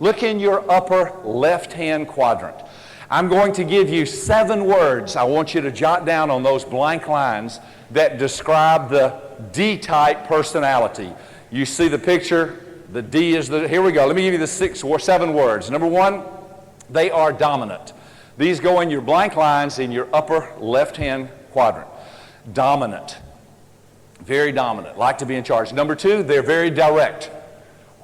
Look in your upper left-hand quadrant. I'm going to give you 7 words I want you to jot down on those blank lines that describe the D-type personality. You see the picture, the D is the, here we go. Let me give you the 7 words. Number 1, they are dominant. These go in your blank lines in your upper left-hand quadrant. Dominant. Very dominant. Like to be in charge. Number 2, they're very direct.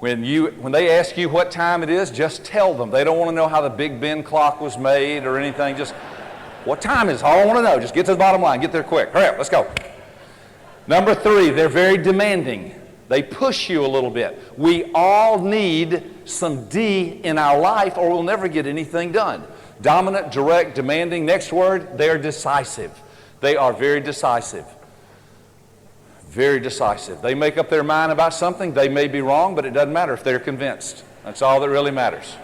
When they ask you what time it is, just tell them. They don't want to know how the Big Ben clock was made or anything. Just, what time is it? All I want to know. Just get to the bottom line. Get there quick. Hurry up. Let's go. Number 3, they're very demanding. They push you a little bit. We all need some D in our life or we'll never get anything done. Dominant, direct, demanding. Next word, they're decisive. They are very decisive. Very decisive. They make up their mind about something. They may be wrong, but it doesn't matter if they're convinced. That's all that really matters.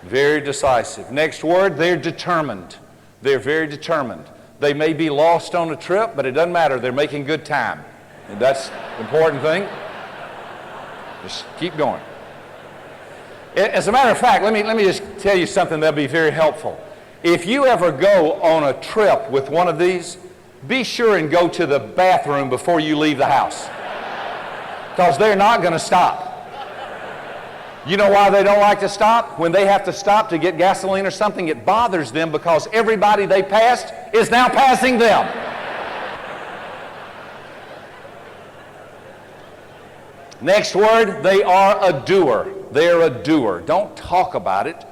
Very decisive. Next word, they're determined. They're very determined. They may be lost on a trip, but it doesn't matter. They're making good time. And that's the important thing. Just keep going. As a matter of fact, let me just tell you something that'll be very helpful. If you ever go on a trip with one of these, be sure and go to the bathroom before you leave the house. Because they're not going to stop. You know why they don't like to stop? When they have to stop to get gasoline or something, it bothers them because everybody they passed is now passing them. Next word, they are a doer. They're a doer. Don't talk about it.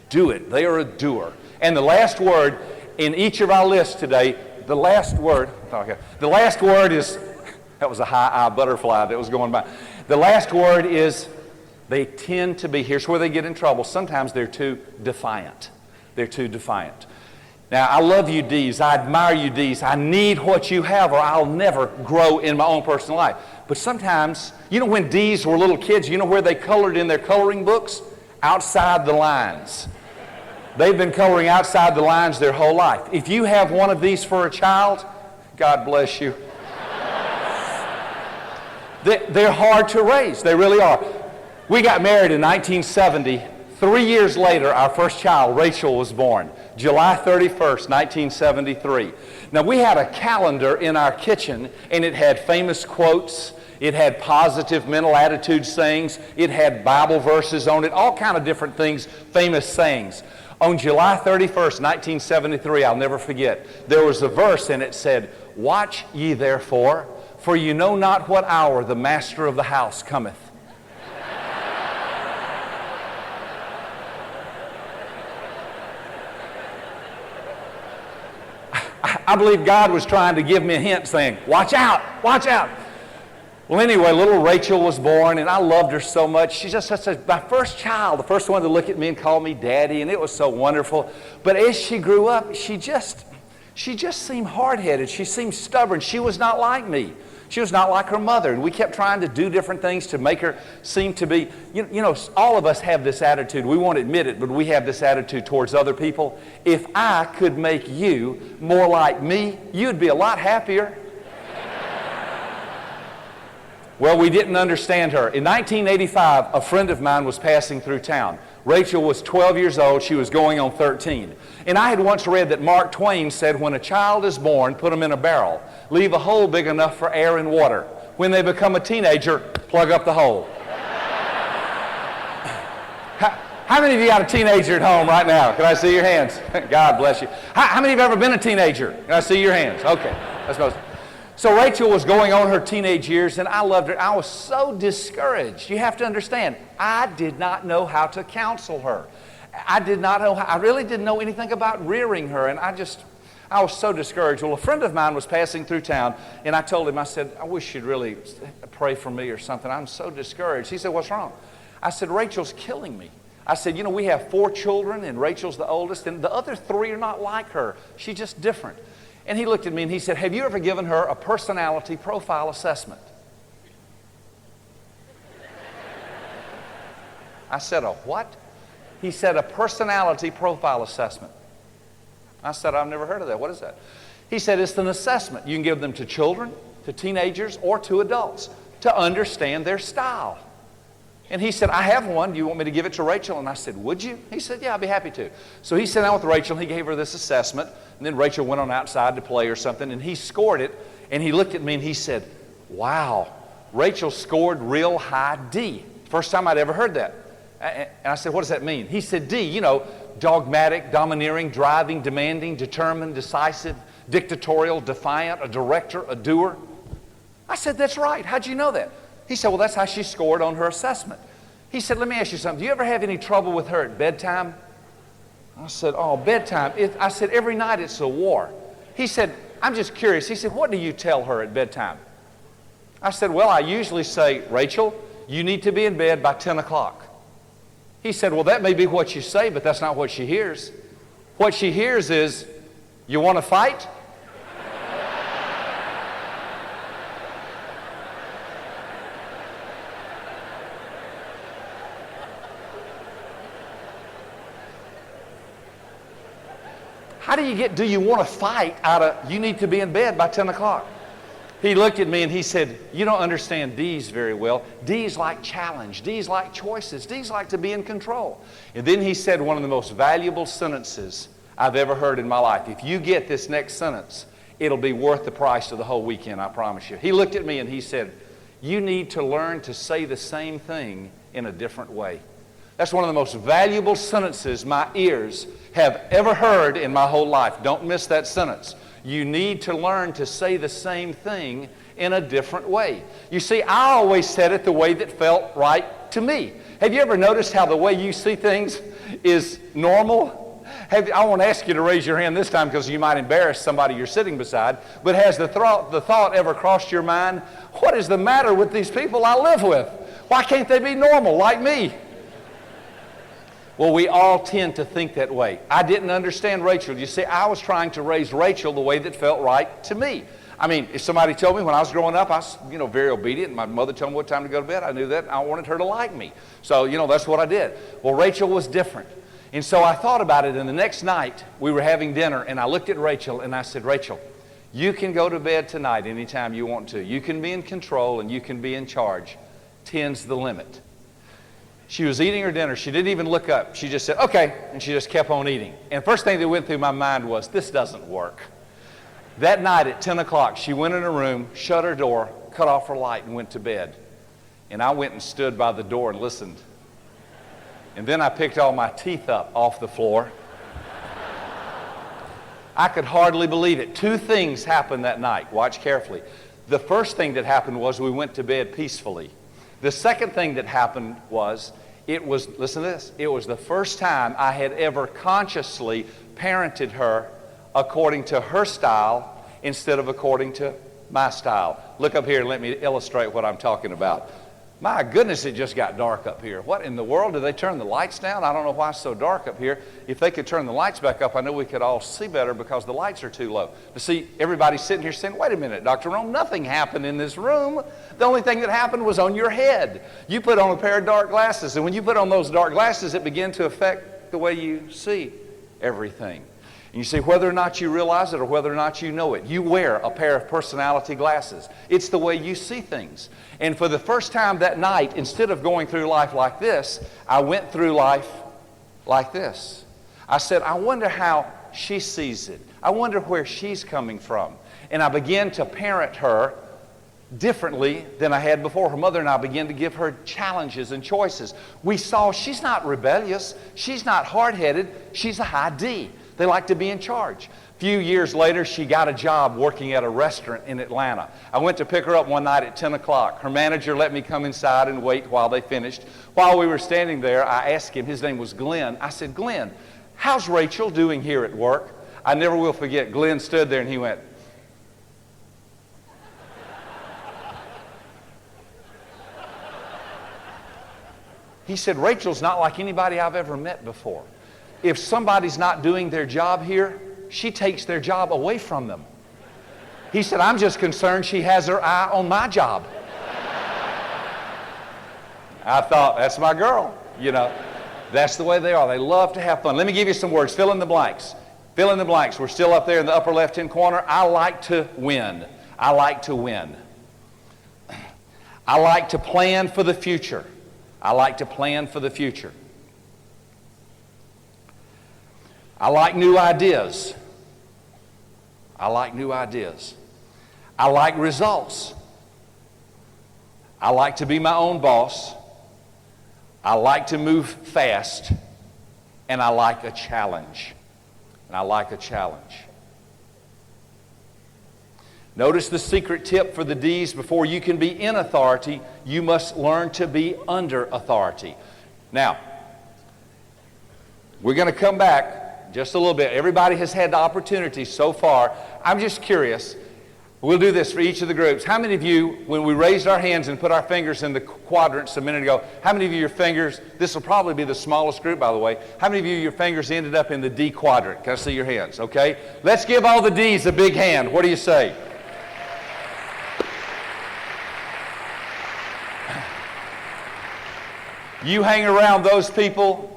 Do it. They are a doer. And the last word in each of our lists today, the last word is, that was a high-eye butterfly that was going by. The last word is, they tend to be, here's where they get in trouble. Sometimes they're too defiant. They're too defiant. Now, I love you, D's. I admire you, D's. I need what you have or I'll never grow in my own personal life. But sometimes, you know when D's were little kids, you know where they colored in their coloring books? Outside the lines. They've been coloring outside the lines their whole life. If you have one of these for a child, God bless you. They're hard to raise. They really are. We got married in 1970. 3 years later, our first child, Rachel, was born. July 31st, 1973. Now, we had a calendar in our kitchen, and it had famous quotes. It had positive mental attitude sayings. It had Bible verses on it, all kind of different things, famous sayings. On July 31st, 1973, I'll never forget, there was a verse and it said, "Watch ye therefore, for you know not what hour the master of the house cometh." I believe God was trying to give me a hint saying, watch out, watch out. Well, anyway, little Rachel was born, and I loved her so much. She's just my first child, the first one to look at me and call me Daddy, and it was so wonderful. But as she grew up, she just seemed hard-headed. She seemed stubborn. She was not like me. She was not like her mother, and we kept trying to do different things to make her seem to be, you know, all of us have this attitude. We won't admit it, but we have this attitude towards other people. If I could make you more like me, you'd be a lot happier. Well, we didn't understand her. In 1985, a friend of mine was passing through town. Rachel was 12 years old. She was going on 13. And I had once read that Mark Twain said, when a child is born, put them in a barrel. Leave a hole big enough for air and water. When they become a teenager, plug up the hole. How many of you got a teenager at home right now? Can I see your hands? God bless you. How many have ever been a teenager? Can I see your hands? Okay. That's most. So Rachel was going on her teenage years, and I loved her. I was so discouraged. You have to understand, I did not know how to counsel her. I really didn't know anything about rearing her, and I was so discouraged. Well, a friend of mine was passing through town, and I told him, I said, I wish you'd really pray for me or something. I'm so discouraged. He said, what's wrong? I said, Rachel's killing me. I said, you know, we have 4 children, and Rachel's the oldest, and the other 3 are not like her. She's just different. And he looked at me and he said, have you ever given her a personality profile assessment? I said, a what? He said, a personality profile assessment. I said, I've never heard of that. What is that? He said, it's an assessment. You can give them to children, to teenagers, or to adults to understand their style. And he said, I have one. Do you want me to give it to Rachel? And I said, would you? He said, yeah, I'd be happy to. So he sat down with Rachel, and he gave her this assessment. And then Rachel went on outside to play or something, and he scored it. And he looked at me, and he said, wow, Rachel scored real high D. First time I'd ever heard that. And I said, what does that mean? He said, D, you know, dogmatic, domineering, driving, demanding, determined, decisive, dictatorial, defiant, a director, a doer. I said, that's right. How'd you know that? He said, well, that's how she scored on her assessment. He said, let me ask you something. Do you ever have any trouble with her at bedtime? I said, oh, bedtime. I said, every night it's a war. He said, I'm just curious. He said, what do you tell her at bedtime? I said, well, I usually say, Rachel, you need to be in bed by 10 o'clock. He said, well, that may be what you say, but that's not what she hears. What she hears is, you want to fight? How do you get, do you want to fight out of, you need to be in bed by 10 o'clock? He looked at me and he said, you don't understand D's very well. D's like challenge. D's like choices. D's like to be in control. And then he said one of the most valuable sentences I've ever heard in my life. If you get this next sentence, it'll be worth the price of the whole weekend, I promise you. He looked at me and he said, you need to learn to say the same thing in a different way. That's one of the most valuable sentences my ears have ever heard in my whole life. Don't miss that sentence. You need to learn to say the same thing in a different way. You see, I always said it the way that felt right to me. Have you ever noticed how the way you see things is normal? I won't ask you to raise your hand this time because you might embarrass somebody you're sitting beside, but has the thought ever crossed your mind, what is the matter with these people I live with? Why can't they be normal like me? Well, we all tend to think that way. I didn't understand Rachel. You see, I was trying to raise Rachel the way that felt right to me. I mean, if somebody told me when I was growing up, I was, very obedient. My mother told me what time to go to bed. I knew that. I wanted her to like me. So, that's what I did. Well, Rachel was different. And so I thought about it, and the next night we were having dinner, and I looked at Rachel, and I said, Rachel, you can go to bed tonight anytime you want to. You can be in control, and you can be in charge. 10's the limit. She was eating her dinner. She didn't even look up. She just said, okay, and she just kept on eating. And first thing that went through my mind was, this doesn't work. That night at 10 o'clock, she went in her room, shut her door, cut off her light, and went to bed. And I went and stood by the door and listened. And then I picked all my teeth up off the floor. I could hardly believe it. 2 things happened that night. Watch carefully. The first thing that happened was we went to bed peacefully. The second thing that happened was, listen to this, it was the first time I had ever consciously parented her according to her style instead of according to my style. Look up here and let me illustrate what I'm talking about. My goodness, it just got dark up here. What in the world? Did they turn the lights down? I don't know why it's so dark up here. If they could turn the lights back up, I know we could all see better because the lights are too low. To see everybody sitting here saying, wait a minute, Dr. Rome, nothing happened in this room. The only thing that happened was on your head. You put on a pair of dark glasses, and when you put on those dark glasses, it began to affect the way you see everything. And you see, whether or not you realize it or whether or not you know it, you wear a pair of personality glasses. It's the way you see things. And for the first time that night, instead of going through life like this, I went through life like this. I said, I wonder how she sees it. I wonder where she's coming from. And I began to parent her differently than I had before. Her mother and I began to give her challenges and choices. We saw she's not rebellious. She's not hard-headed. She's a high D. They like to be in charge. A few years later, she got a job working at a restaurant in Atlanta. I went to pick her up one night at 10 o'clock. Her manager let me come inside and wait while they finished. While we were standing there, I asked him, his name was Glenn. I said, Glenn, how's Rachel doing here at work? I never will forget, Glenn stood there and he went, he said, Rachel's not like anybody I've ever met before. If somebody's not doing their job here, she takes their job away from them. He said, I'm just concerned she has her eye on my job. I thought, that's my girl. That's the way they are. They love to have fun. Let me give you some words. Fill in the blanks. Fill in the blanks. We're still up there in the upper left-hand corner. I like to win. I like to win. I like to plan for the future. I like to plan for the future. I like new ideas. I like new ideas. I like results. I like to be my own boss. I like to move fast. And I like a challenge. And I like a challenge. Notice the secret tip for the D's: before you can be in authority, you must learn to be under authority. Now, we're going to come back just a little bit. Everybody has had the opportunity so far. I'm just curious. We'll do this for each of the groups. How many of you, when we raised our hands and put our fingers in the quadrants a minute ago, how many of you, your fingers, this will probably be the smallest group, by the way, how many of you, your fingers ended up in the D quadrant? Can I see your hands? Okay. Let's give all the D's a big hand. What do you say? You hang around those people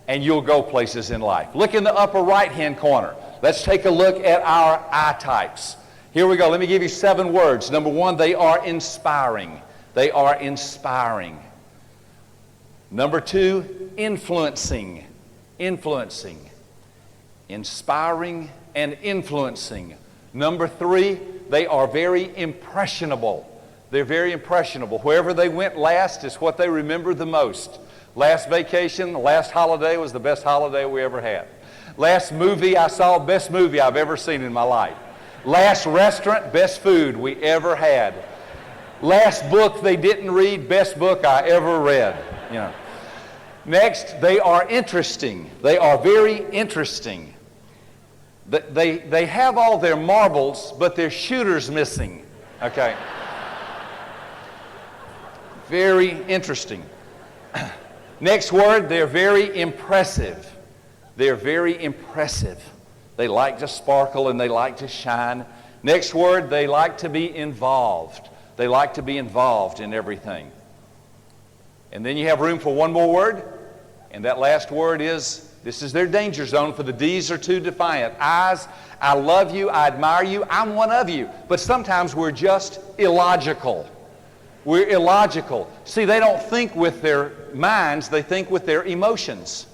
and you'll go places in life. Look in the upper right-hand corner. Let's take a look at our I types. Here we go. Let me give you 7 words. Number 1, they are inspiring. They are inspiring. Number 2, influencing. Influencing. Inspiring and influencing. Number 3, they are very impressionable. They're very impressionable. Wherever they went last is what they remember the most. Last vacation, last holiday was the best holiday we ever had. Last movie I saw, best movie I've ever seen in my life. Last restaurant, best food we ever had. Last book they didn't read, best book I ever read. You know. Next, they are interesting. They are very interesting. They have all their marbles, but their shooter's missing. Okay. Very interesting. Next word, they're very impressive. They're very impressive. They like to sparkle and they like to shine. Next word, they like to be involved. They like to be involved in everything. And then you have room for one more word, and that last word is, this is their danger zone, for the D's are too defiant. I's, I love you, I admire you, I'm one of you. But sometimes we're just illogical. We're illogical. See, they don't think with their minds, they think with their emotions.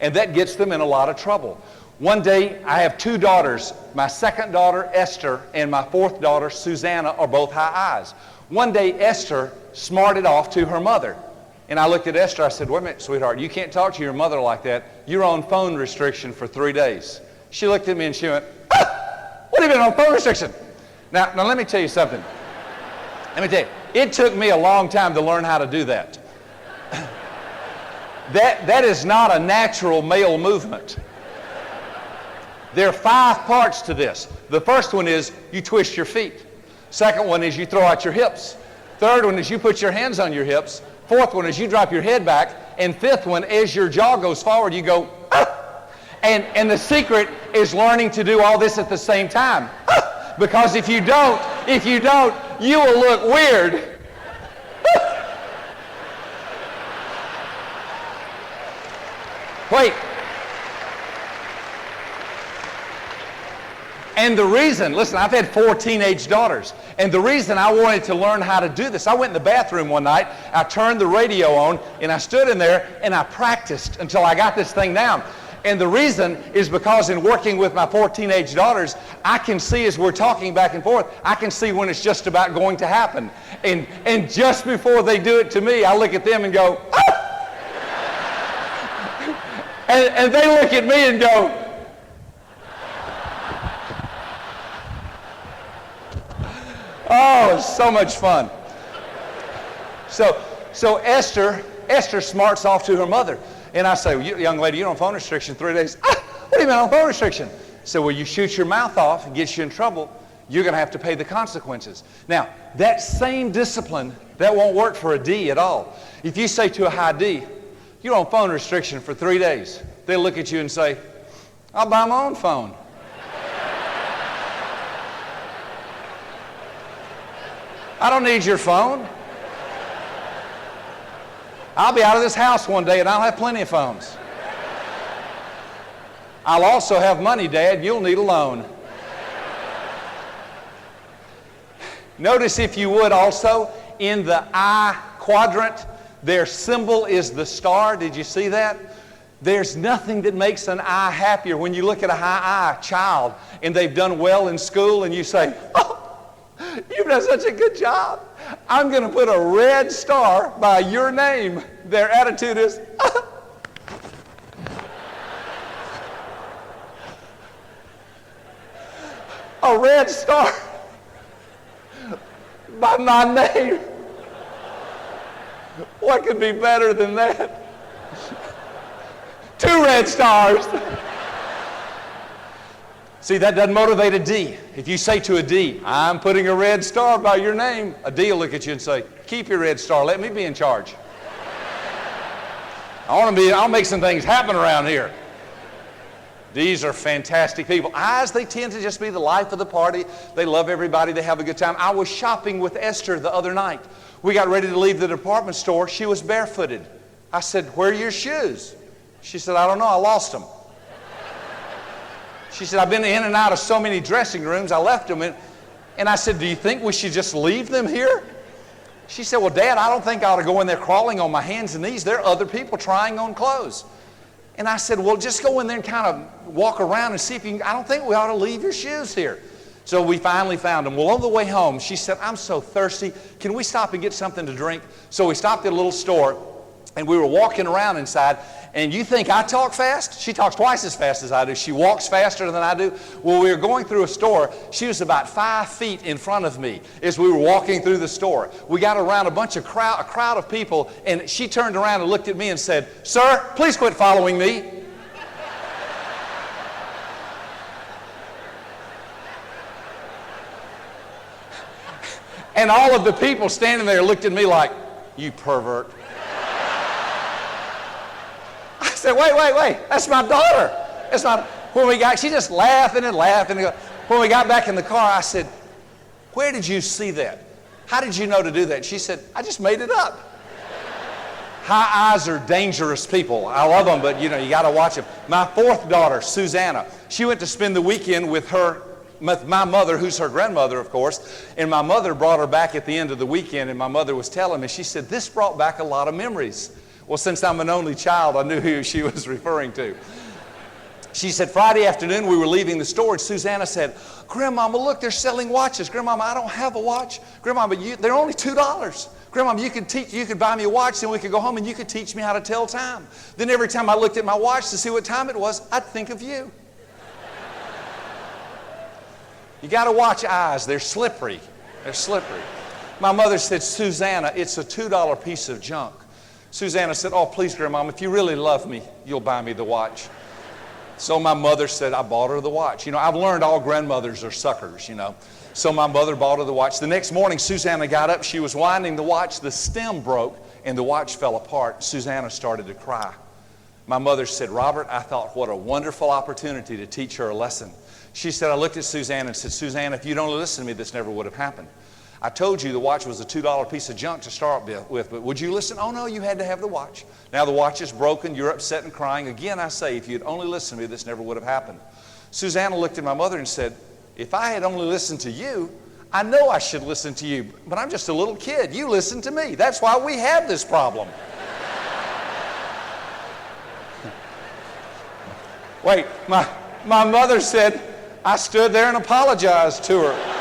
And that gets them in a lot of trouble. One day, I have 2 daughters. My second daughter, Esther, and my 4th daughter, Susanna, are both high I's. One day, Esther smarted off to her mother. And I looked at Esther, I said, wait a minute, sweetheart, you can't talk to your mother like that. You're on phone restriction for 3 days. She looked at me and she went, ah, what have you been on phone restriction? Now let me tell you something. Let me tell you, it took me a long time to learn how to do that. That is not a natural male movement. There are 5 parts to this. The first one is you twist your feet. Second one is you throw out your hips. Third one is you put your hands on your hips. Fourth one is you drop your head back. And fifth one, as your jaw goes forward, you go, ah! And the secret is learning to do all this at the same time. Ah! Because if you don't, you will look weird. Wait. And the reason, listen, I've had 4 teenage daughters, and the reason I wanted to learn how to do this, I went in the bathroom one night, I turned the radio on, and I stood in there, and I practiced until I got this thing down. And the reason is because in working with my 4 teenage daughters, I can see as we're talking back and forth, I can see when it's just about going to happen. And just before they do it to me, I look at them and go, ah! and they look at me and go, oh, it's so much fun. So Esther smarts off to her mother. And I say, well, young lady, you're on phone restriction 3 days. Ah, what do you mean on phone restriction? So, well, you shoot your mouth off and gets you in trouble, you're going to have to pay the consequences. Now, that same discipline, that won't work for a D at all. If you say to a high D, you're on phone restriction for 3 days, they'll look at you and say, I'll buy my own phone. I don't need your phone. I'll be out of this house one day and I'll have plenty of phones. I'll also have money, Dad. You'll need a loan. Notice, if you would, also in the I quadrant, Their symbol is the star. Did you see that? There's nothing that makes an eye happier when you look at a high I child and they've done well in school and you say, oh, you've done such a good job. I'm going to put a red star by your name. Their attitude is, a red star by my name. What could be better than that? 2 red stars. See, that doesn't motivate a D. If you say to a D, I'm putting a red star by your name, a D will look at you and say, keep your red star, let me be in charge. I'll make some things happen around here. These are fantastic people. I's, they tend to just be the life of the party. They love everybody. They have a good time. I was shopping with Esther the other night. We got ready to leave the department store. She was barefooted. I said, where are your shoes? She said, I don't know. I lost them. She said, I've been in and out of so many dressing rooms. I left them. And I said, do you think we should just leave them here? She said, well, Dad, I don't think I ought to go in there crawling on my hands and knees. There are other people trying on clothes. And I said, well, just go in there and kind of walk around and see if you can. I don't think we ought to leave your shoes here. So we finally found them. Well, on the way home, she said, I'm so thirsty. Can we stop and get something to drink? So we stopped at a little store, and we were walking around inside. And you think I talk fast? She talks twice as fast as I do. She walks faster than I do. Well, we were going through a store. She was about 5 feet in front of me as we were walking through the store. We got around a crowd of people, and she turned around and looked at me and said, sir, please quit following me. And all of the people standing there looked at me like, you pervert. I said, wait, that's my daughter. That's not, she just laughing and laughing. When we got back in the car, I said, where did you see that? How did you know to do that? She said, I just made it up. High eyes are dangerous people. I love them, but you got to watch them. My 4th daughter, Susanna, she went to spend the weekend with my mother, who's her grandmother, of course, and my mother brought her back at the end of the weekend, and my mother was telling me, she said, this brought back a lot of memories. Well, since I'm an only child, I knew who she was referring to. She said, Friday afternoon, we were leaving the store, and Susanna said, Grandmama, look, they're selling watches. Grandmama, I don't have a watch. Grandmama, they're only $2. Grandmama, you could buy me a watch, then we could go home, and you could teach me how to tell time. Then every time I looked at my watch to see what time it was, I'd think of you. You got to watch eyes. They're slippery. They're slippery. My mother said, Susanna, it's a $2 piece of junk. Susanna said, oh, please, Grandmama, if you really love me, you'll buy me the watch. So my mother said, I bought her the watch. I've learned all grandmothers are suckers, So my mother bought her the watch. The next morning, Susanna got up. She was winding the watch. The stem broke, and the watch fell apart. Susanna started to cry. My mother said, Robert, I thought, what a wonderful opportunity to teach her a lesson. She said, I looked at Susanna and said, Susanna, if you'd only listened to me, this never would have happened. I told you the watch was a $2 piece of junk to start with, but would you listen? Oh, no, you had to have the watch. Now the watch is broken. You're upset and crying. Again, I say, if you'd only listened to me, this never would have happened. Susanna looked at my mother and said, if I had only listened to you, I know I should listen to you, but I'm just a little kid. You listen to me. That's why we have this problem. Wait, my mother said, I stood there and apologized to her.